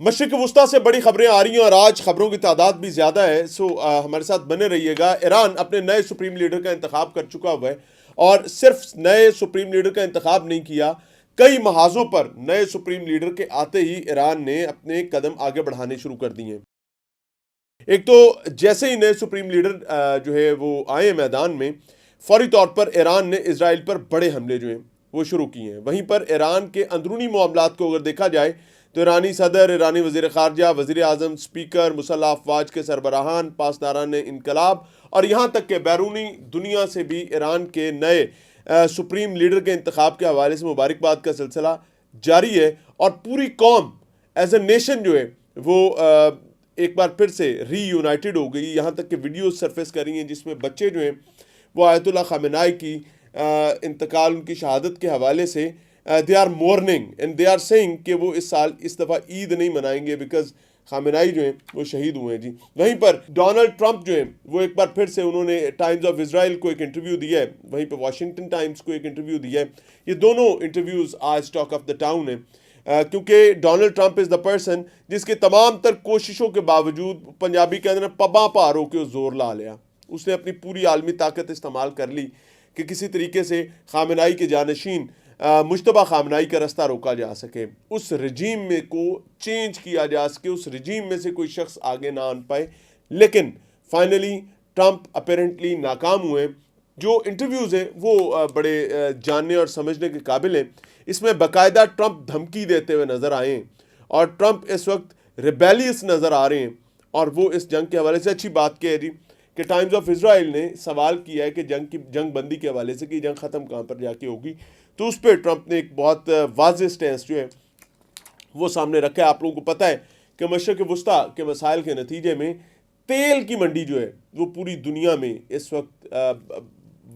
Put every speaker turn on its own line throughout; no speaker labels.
मशरिक़ वुस्ता से बड़ी खबरें आ रही हैं और आज खबरों की तादाद भी ज़्यादा है। हमारे साथ बने रहिएगा। ईरान अपने नए सुप्रीम लीडर का इंतखाब कर चुका हुआ है और सिर्फ नए सुप्रीम लीडर का इंतखाब नहीं किया, कई महाजों पर नए सुप्रीम लीडर के आते ही ईरान ने अपने कदम आगे बढ़ाने शुरू कर दिए हैं। एक तो जैसे ही नए सुप्रीम लीडर जो है वो आए मैदान में, फौरी तौर पर ईरान ने इसराइल पर बड़े हमले जो हैं वो शुरू किए हैं। वहीं पर ईरान के अंदरूनी मामलात को अगर देखा जाए तो ईरानी सदर, ईरानी वज़ीर ख़ारजा, वज़ीर आज़म, स्पीकर, मुसल्लह अफ़वाज के सरबराहान, पासदारान इनकलाब और यहाँ तक के बैरूनी दुनिया से भी ईरान के नए सुप्रीम लीडर के इंतखाब के हवाले से मुबारकबाद का सिलसिला जारी है। और पूरी कौम एज ए नेशन जो है वो एक बार फिर से रीयूनाइटेड हो गई। यहाँ तक कि वीडियोस सरफेस करी हैं जिसमें बच्चे जो हैं वो आयतुल्लाह ख़ामेनी की इंतकाल, उनकी शहादत के हवाले से they are mourning and they are saying कि वो इस साल इस दफ़ा ईद नहीं मनाएंगे बिकॉज ख़ामेनी जो हैं वो शहीद हुए हैं जी। वहीं पर डोनाल्ड ट्रंप जो है वो एक बार फिर से उन्होंने टाइम्स ऑफ इसराइल को एक इंटरव्यू दिया है, वहीं पर वाशिंगटन टाइम्स को एक इंटरव्यू दिया है। ये दोनों इंटरव्यूज़ आज टॉक ऑफ द टाउन है क्योंकि Donald Trump is the person जिसके तमाम तर कोशिशों के बावजूद पंजाबी कहते हैं पब्बा पार होकर जोर ला लिया। उसने अपनी पूरी आलमी ताकत इस्तेमाल कर ली कि किसी तरीके से ख़ामेनी के जानशीन मुश्तबा ख़ामेनी का रास्ता रोका जा सके, उस रजीम में को चेंज किया जा सके, उस रजीम में से कोई शख्स आगे ना आन पाए। लेकिन फाइनली ट्रंप अपेरेंटली नाकाम हुए। जो इंटरव्यूज़ हैं वो बड़े जानने और समझने के काबिल हैं। इसमें बाकायदा ट्रंप धमकी देते हुए नज़र आए हैं और ट्रंप इस वक्त रिबेलियस नज़र आ रहे हैं। और वो इस जंग के हवाले से अच्छी बात कह रही कि टाइम्स ऑफ इसराइल ने सवाल किया है कि जंग बंदी के हवाले से कि जंग ख़त्म कहाँ पर जाके होगी, तो उस पर ट्रंप ने एक बहुत वाज़ेह स्टैंस जो है वो सामने रखा है। आप लोगों को पता है कि मशरिक़ वुस्ता के मसाइल के नतीजे में तेल की मंडी जो है वो पूरी दुनिया में इस वक्त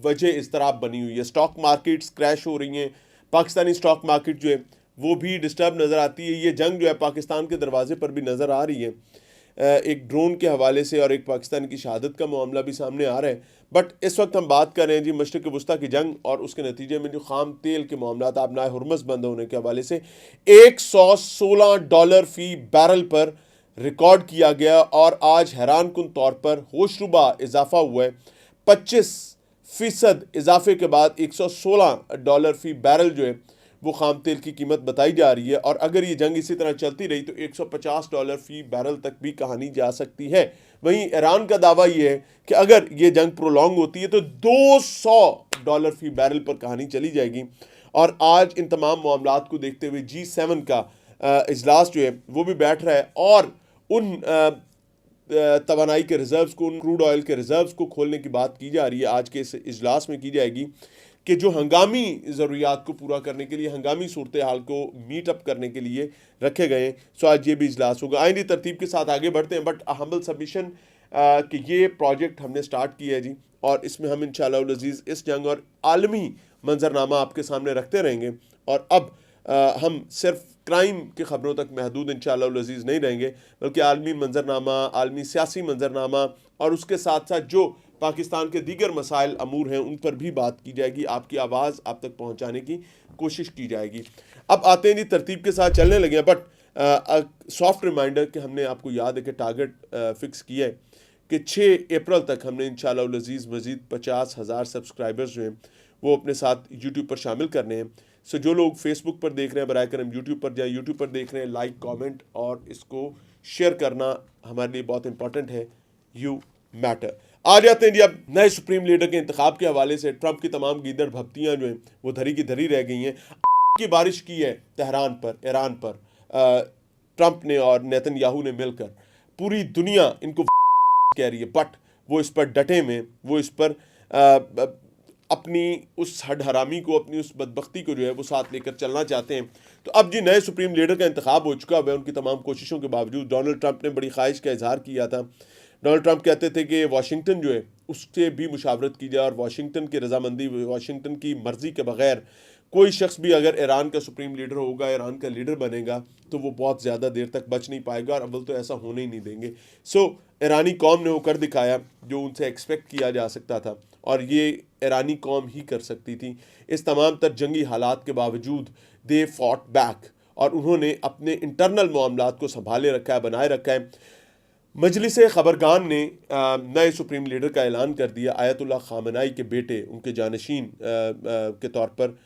वजह इज़्तिराब बनी हुई है। स्टॉक मार्केट्स क्रैश हो रही हैं, पाकिस्तानी स्टॉक मार्केट जो है वो भी डिस्टर्ब नज़र आती है। ये जंग जो है पाकिस्तान के दरवाजे पर भी नज़र आ रही है, एक ड्रोन के हवाले से और एक पाकिस्तान की शहादत का मामला भी सामने आ रहा है। बट इस वक्त हम बात कर रहे हैं जी मशरिक़ वुस्ता की जंग और उसके नतीजे में जो खाम तेल के मामला आबनाए हुर्मुज़ बंद होने के हवाले से $116 फ़ी बैरल पर रिकॉर्ड किया गया और आज हैरान कुन तौर पर होशरुबा इजाफा हुआ है। 25% इजाफे के बाद $116 फ़ी बैरल जो है वो खाम तेल की कीमत बताई जा रही है। और अगर ये जंग इसी तरह चलती रही तो $150 फ़ी बैरल तक भी कहानी जा सकती है। वहीं ईरान का दावा ये है कि अगर ये जंग प्रोलॉन्ग होती है तो $200 फ़ी बैरल पर कहानी चली जाएगी। और आज इन तमाम मामलात को देखते हुए G7 का इजलास जो है वो भी बैठ रहा है और उन तवानाई के रिजर्व्स को, उन क्रूड ऑयल के रिजर्व्स को खोलने की बात की जा रही है। आज के इस इजलास में की जाएगी कि जो हंगामी ज़रूरियात को पूरा करने के लिए, हंगामी सूरत हाल को मीट अप करने के लिए रखे गए हैं। सो आज ये भी इजलास होगा। आइंदी तरतीब के साथ आगे बढ़ते हैं। बट हम्बल सबमिशन कि ये प्रोजेक्ट हमने स्टार्ट किया है जी और इसमें हम इंशाअल्लाह अज़ीज़ इस जंग और आलमी मंजरनामा आपके सामने रखते रहेंगे। और अब हम सिर्फ क्राइम की ख़बरों तक महदूद इंशाअल्लाह अज़ीज़ नहीं रहेंगे, बल्कि आलमी मंजरनामा, आलमी सियासी मंजरनामा और उसके साथ साथ जो पाकिस्तान के दीगर मसाइल अमूर हैं उन पर भी बात की जाएगी। आपकी आवाज़ आप तक पहुंचाने की कोशिश की जाएगी। अब आते हैं जी तरतीब के साथ चलने लगे हैं। बट सॉफ्ट रिमाइंडर कि हमने आपको याद है कि टारगेट फिक्स किया है कि 6 अप्रैल तक हमने इंशाअल्लाह अज़ीज़ मज़ीद 50,000 सब्सक्राइबर्स जो हैं वो अपने साथ यूट्यूब पर शामिल करने हैं। सो जो लोग फेसबुक पर देख रहे हैं बराए करम यूट्यूब पर जाएं, यूट्यूब पर देख रहे हैं लाइक, कमेंट और इसको शेयर करना हमारे लिए बहुत इंपॉर्टेंट है। You matter. आ जाते हैं जी अब नए सुप्रीम लीडर के इंतखाब के हवाले से। ट्रंप की तमाम गीदड़ भक्तियाँ जो हैं वो धरी की धरी रह गई हैं। की बारिश की है तेहरान पर, ईरान पर ट्रंप ने और नेतन्याहू ने मिलकर। पूरी दुनिया इनको कह रही है बट वो इस पर डटे में, वो इस पर अपनी उस हडहरामी को, अपनी उस बदबख्ती को जो है वो साथ लेकर चलना चाहते हैं। तो अब जी नए सुप्रीम लीडर का इंतखाब हो चुका है। उनकी तमाम कोशिशों के बावजूद डोनाल्ड ट्रंप ने बड़ी ख्वाहिश का इजहार किया था। डोनाल्ड ट्रंप कहते थे कि वाशिंगटन जो है उससे भी मुशावरत की जाए और वाशिंगटन की रजामंदी, वाशिंगटन की मर्ज़ी के बगैर कोई शख्स भी अगर ईरान का सुप्रीम लीडर होगा, ईरान का लीडर बनेगा तो वो बहुत ज़्यादा देर तक बच नहीं पाएगा और अव्वल तो ऐसा होने ही नहीं देंगे। सो ईरानी कौम ने वो कर दिखाया जो उनसे एक्सपेक्ट किया जा सकता था और ये ईरानी कौम ही कर सकती थी। इस तमाम तर जंगी हालात के बावजूद दे फॉट बैक और उन्होंने अपने इंटरनल मामलात को संभाले रखा है, बनाए रखा है। मजलिस खबरगान ने नए सुप्रीम लीडर का ऐलान कर दिया। आयतुल्लाह खामनाई के बेटे उनके जानशीन के तौर पर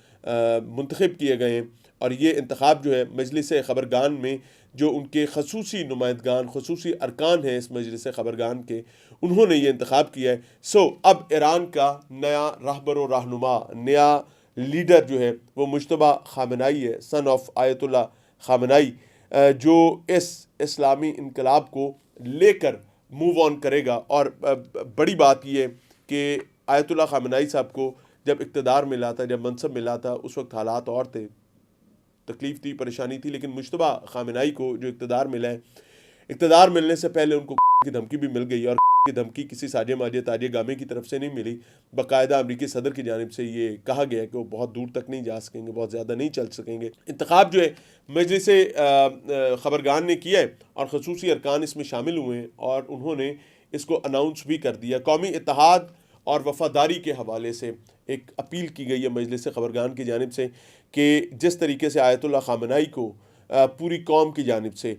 मुंतखब किए गए हैं, और ये इंतखाब जो है मजलिस खबरगान में जो उनके खसूसी नुमाइंदगान, खसूसी अरकान हैं इस मजलिस खबरगान के, उन्होंने ये इंतखाब किया है। सो अब ईरान का नया रहबर व रहनुमा, नया लीडर जो है वो मुज्तबा खामनाई है, सन ऑफ आयतुल्लाह खामनाई, जो इस इस्लामी इनकलाब को लेकर मूव ऑन करेगा। और बड़ी बात ये कि आयतुल्लाह खामनाई साहब को जब इक़्तिदार मिला था, जब मनसब मिला था, उस वक्त हालात और थे, तकलीफ थी, परेशानी थी, लेकिन मुज्तबा खामनाई को जो इक़्तिदार मिला है, इक़्तिदार मिलने से पहले उनको की धमकी भी मिल गई, और की धमकी किसी साजे माजे ताजे गामे की तरफ से नहीं मिली, बाकायदा अमरीकी सदर की जानिब से ये कहा गया कि वो बहुत दूर तक नहीं जा सकेंगे, बहुत ज़्यादा नहीं चल सकेंगे। इंतखाब जो है मजलिस खबरगान ने किया है और खसूसी अरकान इसमें शामिल हुए हैं, और उन्होंने इसको अनाउंस भी कर दिया। कौमी इत्तेहाद और वफादारी के हवाले से एक अपील की गई है मजलिस खबरगान की जानिब से कि जिस तरीके से आयतुल्लाह खामनाई को पूरी कौम की जानिब से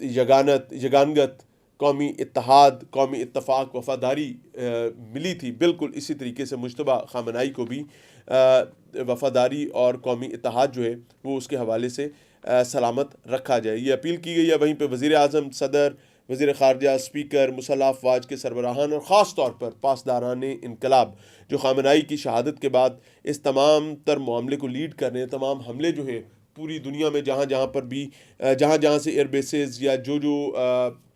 यगानगत, कौमी इत्तेहाद, कौमी इत्तफाक, वफादारी मिली थी, बिल्कुल इसी तरीके से मुज्तबा खामनाई को भी वफादारी और कौमी इत्तेहाद जो है वो उसके हवाले से सलामत रखा जाए। ये अपील की गई है। वहीं पर वज़ीर आज़म, सदर, वज़ीर ख़ारजा, स्पीकर, मुसल्लह अफ़वाज के सरबराहान और ख़ास तौर पर पासदारान इनकलाब जो खामनाई की शहादत के बाद इस तमाम तर मामले को लीड कर रहे हैं, तमाम हमले जो है पूरी दुनिया में जहाँ जहाँ पर भी जहाँ से एयर बेसेस या जो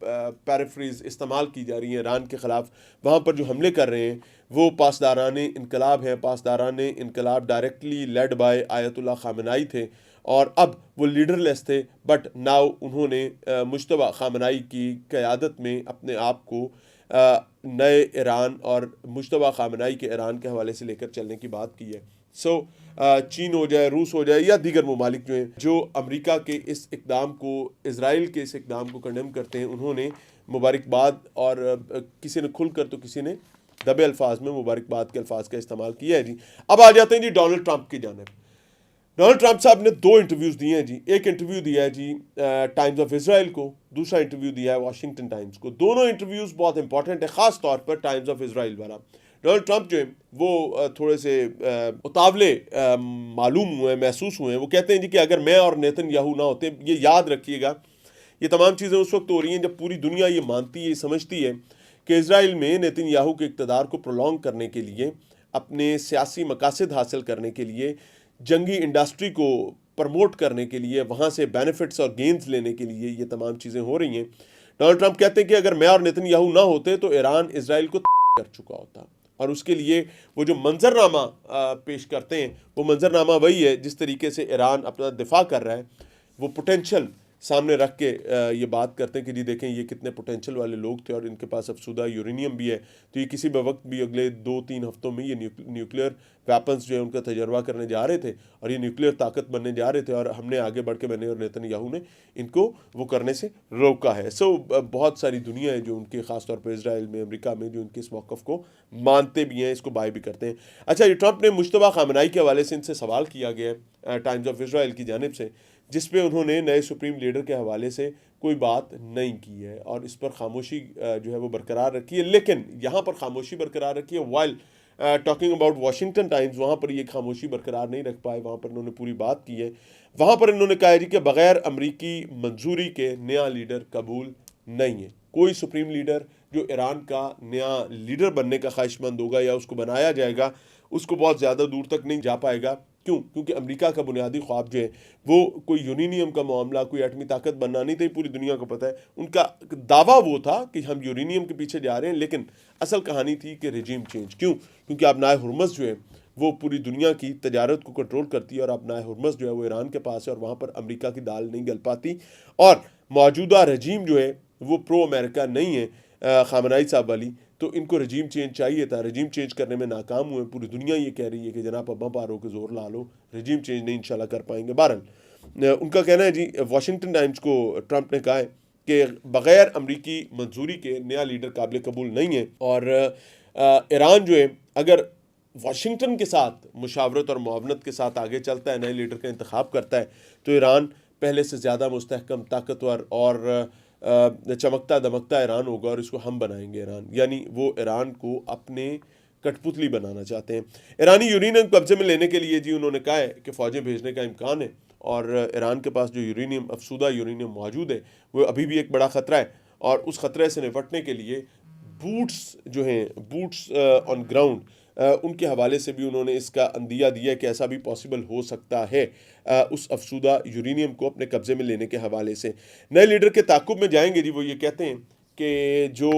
पैराफ्रेज इस्तेमाल की जा रही हैं ईरान के ख़िलाफ़, वहाँ पर जो हमले कर रहे हैं वो पासदारान इनकलाब हैं। पासदारान इनकलाब डायरेक्टली लेड बाय आयतुल्लाह खामनाई थे, और अब वो लीडरलेस थे, बट नाउ उन्होंने मुज्तबा खामनाई की क़यादत में अपने आप को नए ईरान और मुज्तबा खामनाई के ईरान के हवाले से लेकर चलने की बात की है। सो चीन हो जाए, रूस हो जाए या दीगर ममालिक जो हैं जो अमेरिका के इस इक़दाम को, इज़राइल के इस इक़दाम को कंडेम करते हैं, उन्होंने मुबारकबाद, और किसी ने खुलकर तो किसी ने दबे अल्फाज में मुबारकबाद के अल्फाज का इस्तेमाल किया है जी। अब आ जाते हैं जी डोनाल्ड ट्रंप की जानिब। डोनाल्ड ट्रंप साहब ने 2 इंटरव्यूज़ दिए हैं जी। एक इंटरव्यू दिया है जी टाइम्स ऑफ इसराइल को, दूसरा इंटरव्यू दिया है वाशिंगटन टाइम्स को। दोनों इंटरव्यूज़ बहुत इंपॉर्टेंट है, ख़ास तौर पर टाइम्स ऑफ इसराइल वाला। डोनाल्ड ट्रंप जो है वो थोड़े से उतावले मालूम हुए, महसूस हुए हैं। वो कहते हैं जी कि अगर मैं और नेतन्याहू ना होते, ये याद रखिएगा, ये तमाम चीज़ें उस वक्त हो रही हैं जब पूरी दुनिया ये मानती है, समझती है कि इज़राइल में नेतन्याहू के इक़्तिदार को प्रोलॉन्ग करने के लिए, अपने सियासी मकासद हासिल करने के लिए, जंगी इंडस्ट्री को प्रमोट करने के लिए, वहाँ से बेनिफिट्स और गेंस लेने के लिए ये तमाम चीज़ें हो रही हैं। डोनाल्ड ट्रंप कहते हैं कि अगर मैं और नेतन्याहू ना होते तो ईरान इज़राइल को कर चुका होता, और उसके लिए वो जो मंजरनामा पेश करते हैं वो मंजरनामा वही है जिस तरीके से ईरान अपना दिफा कर रहा है। वो पोटेंशल सामने रख के ये बात करते हैं कि जी देखें ये कितने पोटेंशियल वाले लोग थे, और इनके पास अफसूदा यूरेनियम भी है, तो ये किसी भी वक्त भी अगले 2-3 हफ्तों में ये न्यूक्लियर वेपन्स जो है उनका तजर्बा करने जा रहे थे, और ये न्यूक्लियर ताकत बनने जा रहे थे, और हमने आगे बढ़ के, मैंने और नेतन्याहू ने इनको वो करने से रोका है। सो बहुत सारी दुनिया है जो उनके ख़ास तौर पर इसराइल में, अमेरिका में, जो उनके इस मौक़िफ़ को मानते भी हैं, इसको बाय भी करते हैं। अच्छा, ये ट्रंप ने मुज्तबा खामनाई के हवाले से इनसे सवाल किया गया है टाइम्स ऑफ इसराइल की जानिब से, जिस पे उन्होंने नए सुप्रीम लीडर के हवाले से कोई बात नहीं की है, और इस पर खामोशी जो है वो बरकरार रखी है। लेकिन यहाँ पर खामोशी बरकरार रखी है while talking about Washington times, वहाँ पर ये खामोशी बरकरार नहीं रख पाए, वहाँ पर इन्होंने पूरी बात की है। वहाँ पर इन्होंने कहा है जी कि बग़ैर अमरीकी मंजूरी के नया लीडर कबूल नहीं है। कोई सुप्रीम लीडर जो ईरान का नया लीडर बनने का ख्वाहिशमंद होगा या उसको बनाया जाएगा, उसको बहुत ज़्यादा दूर तक नहीं जा पाएगा। क्यों? क्योंकि अमेरिका का बुनियादी ख्वाब जो है वो कोई यूरेनियम का मामला, कोई एटमी ताकत बनना नहीं था, पूरी दुनिया को पता है। उनका दावा वो था कि हम यूरेनियम के पीछे जा रहे हैं, लेकिन असल कहानी थी कि रिजीम चेंज। क्यों? क्योंकि आबनाए हुर्मुज़ जो है वो पूरी दुनिया की तजारत को कंट्रोल करती है, और आबनाए हुर्मुज़ जो है वो ईरान के पास है, और वहाँ पर अमेरिका की दाल नहीं गल पाती, और मौजूदा रजीम जो है वो प्रो अमेरिका नहीं है खामनाई साहब वाली, तो इनको रजीम चेंज चाहिए था। रजीम चेंज करने में नाकाम हुए। पूरी दुनिया ये कह रही है कि जनाब अब्बा पारों के जोर ला लो, रजीम चेंज नहीं इंशाल्लाह कर पाएंगे। बहरहाल उनका कहना है जी, वाशिंगटन टाइम्स को ट्रंप ने कहा है कि बग़ैर अमरीकी मंजूरी के नया लीडर काबिल कबूल नहीं है, और ईरान जो है अगर वाशिंगटन के साथ मुशावरत और मुआवनत के साथ आगे चलता है, नए लीडर का इंतखाब करता है, तो ईरान पहले से ज़्यादा मुस्तहकम, ताकतवर और चमकता दमकता ईरान होगा, और इसको हम बनाएंगे ईरान, यानी वो ईरान को अपने कठपुतली बनाना चाहते हैं। ईरानी यूरेनियम कब्जे में लेने के लिए जी उन्होंने कहा है कि फ़ौजें भेजने का इम्कान है, और ईरान के पास जो यूरेनियम, अफसूदा यूरेनियम मौजूद है, वो अभी भी एक बड़ा ख़तरा है, और उस ख़तरे से निपटने के लिए बूट्स जो हैं, बूट्स ऑन ग्राउंड, उनके हवाले से भी उन्होंने इसका अंदिया दिया कि ऐसा भी पॉसिबल हो सकता है उस अफसूदा यूरेनियम को अपने कब्ज़े में लेने के हवाले से। नए लीडर के ताक़ुब में जाएंगे जी, वो ये कहते हैं कि जो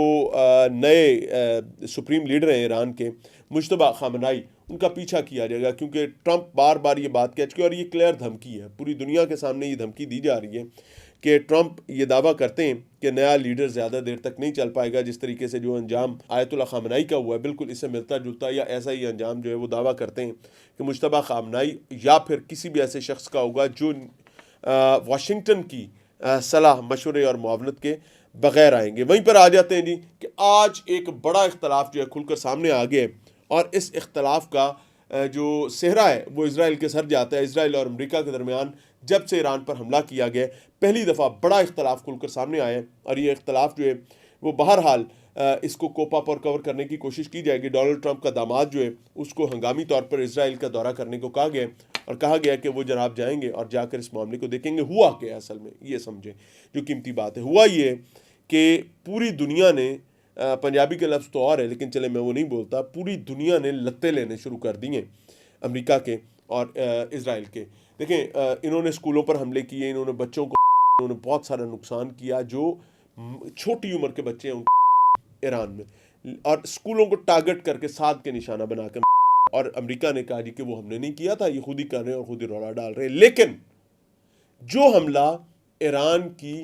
नए सुप्रीम लीडर हैं ईरान के, मुश्तबा खामनाई, उनका पीछा किया जाएगा, क्योंकि ट्रंप बार बार ये बात कह चुके हैं, और ये क्लियर धमकी है, पूरी दुनिया के सामने ये धमकी दी जा रही है कि ट्रंप ये दावा करते हैं कि नया लीडर ज़्यादा देर तक नहीं चल पाएगा। जिस तरीके से जो अंजाम आयतुल्ला खामनाई का हुआ है, बिल्कुल इससे मिलता जुलता या ऐसा ही अंजाम जो है वो दावा करते हैं कि मुश्तबा खामनाई या फिर किसी भी ऐसे शख्स का होगा जो वाशिंगटन की सलाह मशवरे और मुआवनत के बग़ैर आएंगे। वहीं पर आ जाते हैं जी कि आज एक बड़ा इख्तलाफ जो है खुलकर सामने आ गया है, और इस इख्तलाफ का जो सेहरा है वो इसराइल के सर जाता है। इसराइल और अमेरिका के दरमियान जब से ईरान पर हमला किया गया, पहली दफ़ा बड़ा इख्तलाफ खुलकर सामने आया है, और ये इख्तलाफ जो है वो बहरहाल इसको कोपा पर कवर करने की कोशिश की जाएगी। डोनाल्ड ट्रंप का दामाद जो है उसको हंगामी तौर पर इसराइल का दौरा करने को कहा गया, और कहा गया कि वो जनाब जाएंगे और जाकर इस मामले को देखेंगे हुआ क्या असल में। ये समझें जो कीमती बात है, हुआ ये कि पूरी दुनिया ने, पंजाबी के लफ्ज़ तो और है लेकिन चले मैं वो नहीं बोलता, पूरी दुनिया ने लत्ते लेने शुरू कर दिए अमेरिका के और इसराइल के। देखें, इन्होंने स्कूलों पर हमले किए, इन्होंने बच्चों को, इन्होंने बहुत सारा नुकसान किया, जो छोटी उम्र के बच्चे हैं ईरान में, और स्कूलों को टारगेट करके साथ के निशाना बनाकर, और अमेरिका ने कहा जी कि वो हमने नहीं किया था, ये खुद ही कर रहे हैं और खुद ही रौला डाल रहे हैं। लेकिन जो हमला ईरान की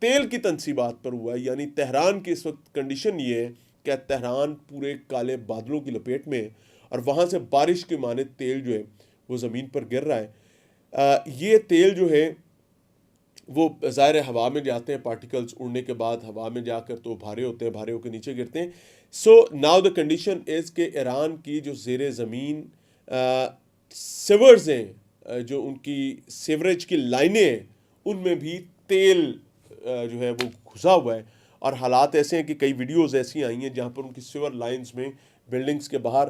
तेल की तनसीबात पर हुआ, यानी तेहरान की इस वक्त कंडीशन ये है कि तेहरान पूरे काले बादलों की लपेट में है, और वहाँ से बारिश के माने तेल जो है वो ज़मीन पर गिर रहा है। ये तेल जो है वो ज़ाहिर हवा में जाते हैं, पार्टिकल्स उड़ने के बाद हवा में जाकर तो भारे होते हैं, भारे होकर नीचे गिरते हैं। So now the condition is के ईरान की जो ज़ेरे ज़मीन सिवर्स हैं, जो उनकी सीवरेज की लाइनें हैं, उनमें भी तेल जो है वो घुसा हुआ है, और हालात ऐसे हैं कि कई वीडियोज़ ऐसी आई हैं जहाँ पर उनकी सीवर लाइंस में बिल्डिंग्स के बाहर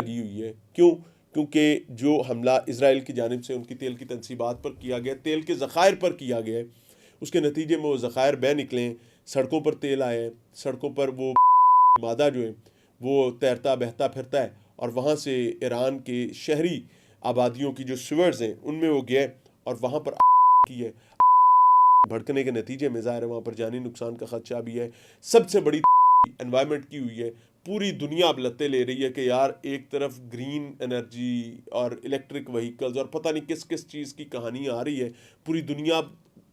लगी हुई है। क्यों? क्योंकि जो हमला इसराइल की जानिब से उनकी तेल की तनसीबात पर किया गया, तेल के ज़खायर पर किया गया, उसके नतीजे में वो ज़खायर बह निकले, सड़कों पर तेल आए, सड़कों पर वो मादा जो है वो तैरता बहता फिरता है, और वहाँ से ईरान के शहरी आबादियों की जो सीवर्स हैं उनमें वो गया, और वहाँ पर की है, भड़कने के नतीजे में ज़ाहिर है वहाँ पर जानी नुकसान का खदशा भी है। सबसे बड़ी एनवायरनमेंट की हुई है, पूरी दुनिया अब लत्ते ले रही है कि यार एक तरफ ग्रीन एनर्जी और इलेक्ट्रिक व्हीकल्स और पता नहीं किस किस चीज़ की कहानी आ रही है, पूरी दुनिया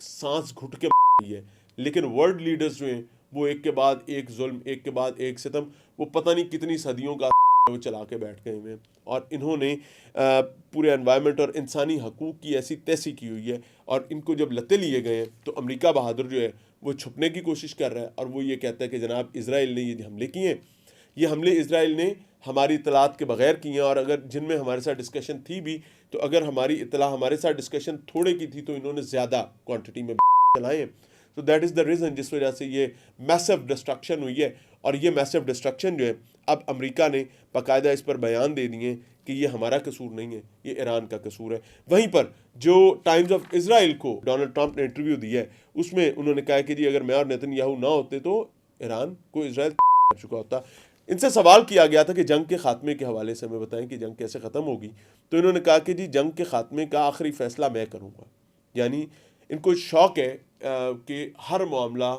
सांस घुट के रही है, लेकिन वर्ल्ड लीडर्स जो हैं वो एक के बाद एक जुल्म, एक के बाद एक सितम, वो पता नहीं कितनी सदियों का वो चला के बैठ गए हुए हैं, और इन्होंने पूरे एनवायरनमेंट और इंसानी हकूक़ की ऐसी तैसी की हुई है, और इनको जब लत्ते लिए गए हैं तो अमेरिका बहादुर जो है वो छुपने की कोशिश कर रहा है, और वो ये कहता है कि जनाब इसराइल ने ये हमले किए हैं, ये हमले इसराइल ने हमारी इतलात के बगैर किए हैं, और अगर जिनमें हमारे साथ डिस्कशन थी भी, तो अगर हमारी इतला हमारे साथ डिस्कशन थोड़े की थी तो इन्होंने ज़्यादा क्वांटिटी में चलाए हैं। तो दैट इज़ द रीज़न जिस वजह से ये मैसिव डिस्ट्रक्शन हुई है, और ये मैसिव डिस्ट्रक्शन जो है अब अमेरिका ने बाकायदा इस पर बयान दे दिए कि ये हमारा कसूर नहीं है, ये ईरान का कसूर है। वहीं पर जो टाइम्स ऑफ इसराइल को डोनाल्ड ट्रंप ने इंटरव्यू दिया है, उसमें उन्होंने कहा कि जी अगर मैं और नेतन्याहू ना होते तो ईरान को इसराइल कर चुका होता। इनसे सवाल किया गया था कि जंग के खात्मे के हवाले से हमें बताएं कि जंग कैसे ख़त्म होगी, तो इन्होंने कहा कि जी जंग के खात्मे का आखिरी फ़ैसला मैं करूँगा। यानी इनको शौक़ है कि हर मामला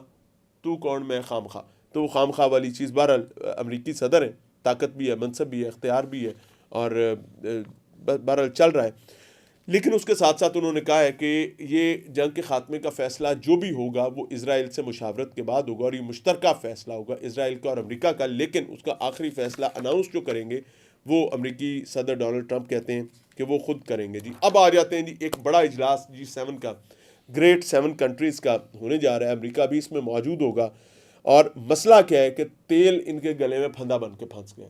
तू कौन मैं खाम खा, तो वो खाम खा वाली चीज़, बहरहाल अमरीकी सदर है, ताकत भी है, मनसब भी है, इख्तियार भी है, और बहरहाल चल रहा है। लेकिन उसके साथ साथ उन्होंने कहा है कि ये जंग के ख़ात्मे का फ़ैसला जो भी होगा वो इसराइल से मुशावरत के बाद होगा, और ये मुश्तरका फ़ैसला होगा इसराइल का और अमेरिका का, लेकिन उसका आखिरी फ़ैसला अनाउंस जो करेंगे वो अमेरिकी सदर डोनाल्ड ट्रंप कहते हैं कि वो खुद करेंगे जी। अब आ जाते हैं जी एक बड़ा इजलास G7 का, ग्रेट 7 कंट्रीज़ का होने जा रहा है, अमेरिका भी इसमें मौजूद होगा, और मसला क्या है कि तेल इनके गले में फंदा बन के फंस गया।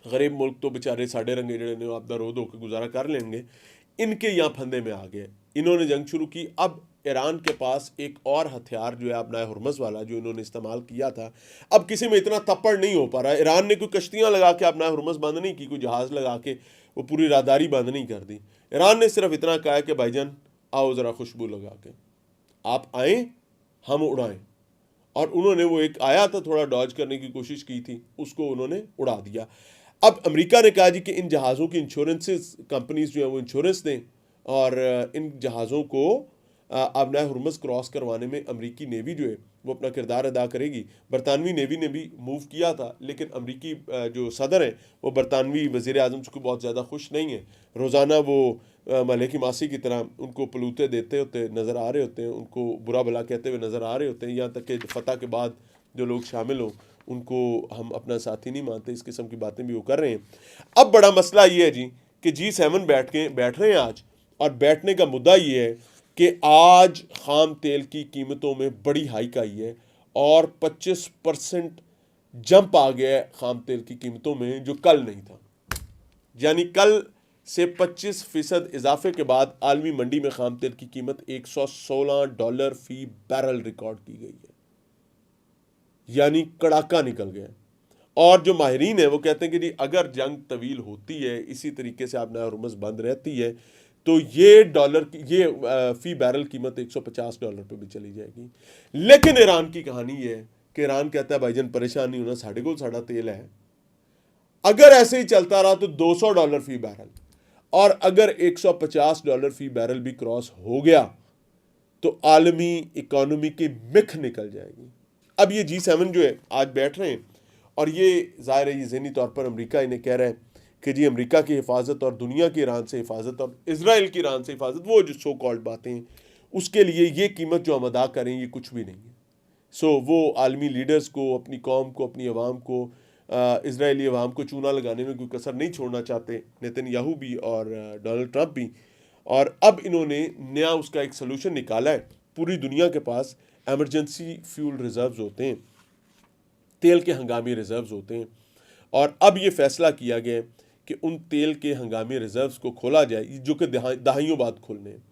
गरीब मुल्क तो बेचारे साढ़े रंगे जड़े ने आपदा रो धो के गुजारा कर लेंगे, इनके यहाँ फंदे में आ गए। इन्होंने जंग शुरू की। अब ईरान के पास एक और हथियार जो है अपना हुर्मस वाला, जो इन्होंने इस्तेमाल किया था, अब किसी में इतना तप्पड़ नहीं हो पा रहा। ईरान ने कोई कश्तियां लगा के अपना हुर्मस बंद नहीं की, कोई जहाज़ लगा के वो पूरी राहदारी बंद नहीं कर दी। ईरान ने सिर्फ इतना कहा कि भाईजान आओ ज़रा खुशबू लगा के आप आए, हम उड़ाएं। और उन्होंने वो एक आया था थोड़ा डॉज करने की कोशिश की थी, उसको उन्होंने उड़ा दिया। अब अमेरिका ने कहा जी कि इन जहाज़ों की इंश्योरेंसेस कंपनीज जो है वो इंश्योरेंस दें, और इन जहाज़ों को अब नया हुर्मस क्रॉस करवाने में अमेरिकी नेवी जो है वो अपना किरदार अदा करेगी। बरतानवी नेवी ने भी मूव किया था, लेकिन अमेरिकी जो सदर हैं वो बरतानवी वज़ीर आज़म से बहुत ज़्यादा खुश नहीं है। रोज़ाना वो मलह की मासी की तरह उनको पलूते देते होते नज़र आ रहे होते हैं, उनको बुरा भला कहते हुए नज़र आ रहे होते हैं, यहाँ तक कि फतह के बाद जो लोग शामिल हों उनको हम अपना साथी नहीं मानते, इस किस्म की बातें भी वो कर रहे हैं। अब बड़ा मसला ये है जी कि G7 बैठ रहे हैं आज, और बैठने का मुद्दा ये है कि आज खाम तेल की कीमतों में बड़ी हाइक आई है और 25% जंप आ गया है खाम तेल की कीमतों में, जो कल नहीं था। यानी कल से 25% इजाफे के बाद आलमी मंडी में खाम तेल की कीमत $116 फी बैरल रिकॉर्ड की गई है, यानी कड़ाका निकल गया। और जो माहिरीन है वो कहते हैं कि जी अगर जंग तवील होती है, इसी तरीके से आप हुर्मस बंद रहती है, तो ये फी बैरल कीमत $150 पे भी चली जाएगी। लेकिन ईरान की कहानी ये है कि ईरान कहता है भाईजान परेशान नहीं होना, साढ़े को साढ़ा तेल है। अगर ऐसे ही चलता रहा तो $200 फी बैरल, और अगर $150 फी बैरल भी क्रॉस हो गया तो आलमी इकोनॉमी की मिख निकल जाएगी। अब ये G7 जो है आज बैठ रहे हैं, और ये ज़ाहिर है ये ज़हनी तौर पर अमेरिका इन्हें कह रहा है कि जी अमेरिका की हिफाजत और दुनिया की ईरान से हिफाजत और इजराइल की ईरान से हिफाजत, वो जो सो कॉल्ड बातें हैं, उसके लिए ये कीमत जो हम अदा करें ये कुछ भी नहीं है। सो वो आलमी लीडर्स को, अपनी कौम को, अपनी अवाम को, इजरायली अवाम को चूना लगाने में कोई कसर नहीं छोड़ना चाहते, नेतन्याहू भी और डोनाल्ड ट्रंप भी। और अब इन्होंने नया उसका एक सलूशन निकाला है। पूरी दुनिया के पास एमरजेंसी फ्यूल रिजर्व्स होते हैं, तेल के हंगामी रिजर्व्स होते हैं, और अब ये फैसला किया गया कि उन तेल के हंगामी रिजर्व्स को खोला जाए, जो कि दहाइयों बाद खोलने हैं।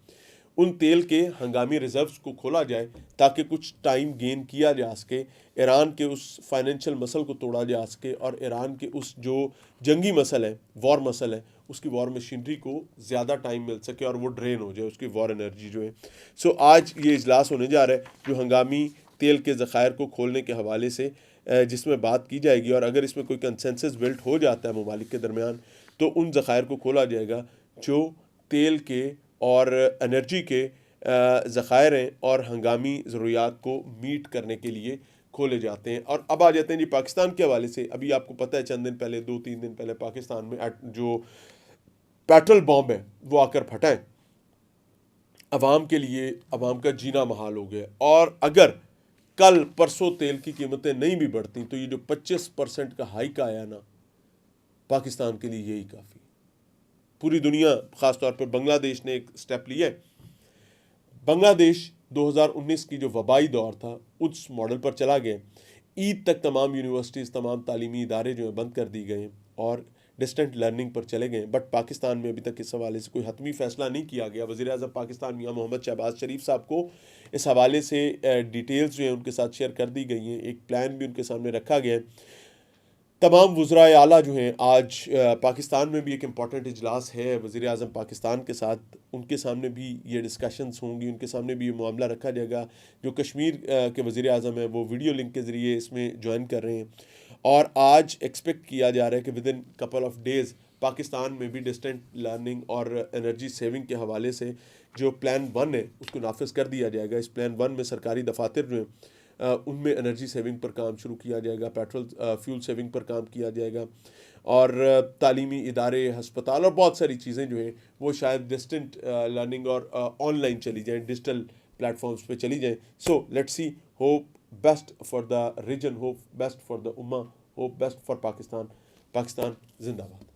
उन तेल के हंगामी रिजर्व्स को खोला जाए ताकि कुछ टाइम गेन किया जा सके, ईरान के उस फाइनेंशियल मसल को तोड़ा जा सके, और ईरान के उस जो जंगी मसल है, वॉर मसल है, उसकी वॉर मशीनरी को ज़्यादा टाइम मिल सके और वो ड्रेन हो जाए, उसकी वॉर एनर्जी जो है। सो आज ये इजलास होने जा रहा है जो हंगामी तेल के ज़खायर को खोलने के हवाले से, जिसमें बात की जाएगी, और अगर इसमें कोई कंसेंसस बिल्ट हो जाता है ममालिक के दरमियान तो उन ज़खायर को खोला जाएगा जो तेल के और एनर्जी के ज़खायर हैं और हंगामी ज़रूरियात को मीट करने के लिए खोले जाते हैं। और अब आ जाते हैं जी पाकिस्तान के हवाले से। अभी आपको पता है चंद दिन पहले, 2-3 दिन पहले पाकिस्तान में जो पेट्रोल बॉम्ब है वो आकर फटा है। अवाम के लिए, अवाम का जीना महाल हो गया। और अगर कल परसों तेल की कीमतें नहीं भी बढ़ती तो ये जो 25% का हाइक आया ना, पाकिस्तान के लिए यही काफ़ी। पूरी दुनिया, ख़ासतौर पर बांग्लादेश ने एक स्टेप लिया है। बांग्लादेश 2019 की जो वबाई दौर था उस मॉडल पर चला गया। ईद तक तमाम यूनिवर्सिटीज़, तमाम तालीमी इदारे जो हैं बंद कर दी गए और डिस्टेंट लर्निंग पर चले गए। बट पाकिस्तान में अभी तक इस हवाले से कोई हतमी फैसला नहीं किया गया। वज़ीर-ए-आज़म पाकिस्तान मियां मोहम्मद शहबाज शरीफ साहब को इस हवाले से डिटेल्स जो हैं उनके साथ शेयर कर दी गई हैं। एक प्लान भी उनके सामने रखा गया है। तमाम वज़राए आला जो हैं, आज पाकिस्तान में भी एक इम्पॉर्टेंट इजलास है वज़ीर-ए-आज़म पाकिस्तान के साथ, उनके सामने भी ये डिस्कशंस होंगी, उनके सामने भी ये मामला रखा जाएगा। जो कश्मीर के वज़ीर-ए-आज़म हैं वो वीडियो लिंक के ज़रिए इसमें ज्वाइन कर रहे हैं, और आज एक्सपेक्ट किया जा रहा है कि with in couple of days Pakistan में भी डिस्टेंट लर्निंग और एनर्जी सेविंग के हवाले से जो प्लान 1 है उसको नाफिज कर दिया जाएगा। इस प्लान 1 में सरकारी दफातर जो हैं उनमें एनर्जी सेविंग पर काम शुरू किया जाएगा, पेट्रोल फ्यूल सेविंग पर काम किया जाएगा, और तालीमी इदारे, हस्पताल और बहुत सारी चीज़ें जो हैं वो शायद डिस्टेंट लर्निंग और ऑनलाइन चली जाएँ, डिजिटल प्लेटफॉर्म्स पे चली जाएँ। So let's see, hope best for the region, hope best for the उम्मा, hope best for Pakistan. Pakistan जिंदाबाद।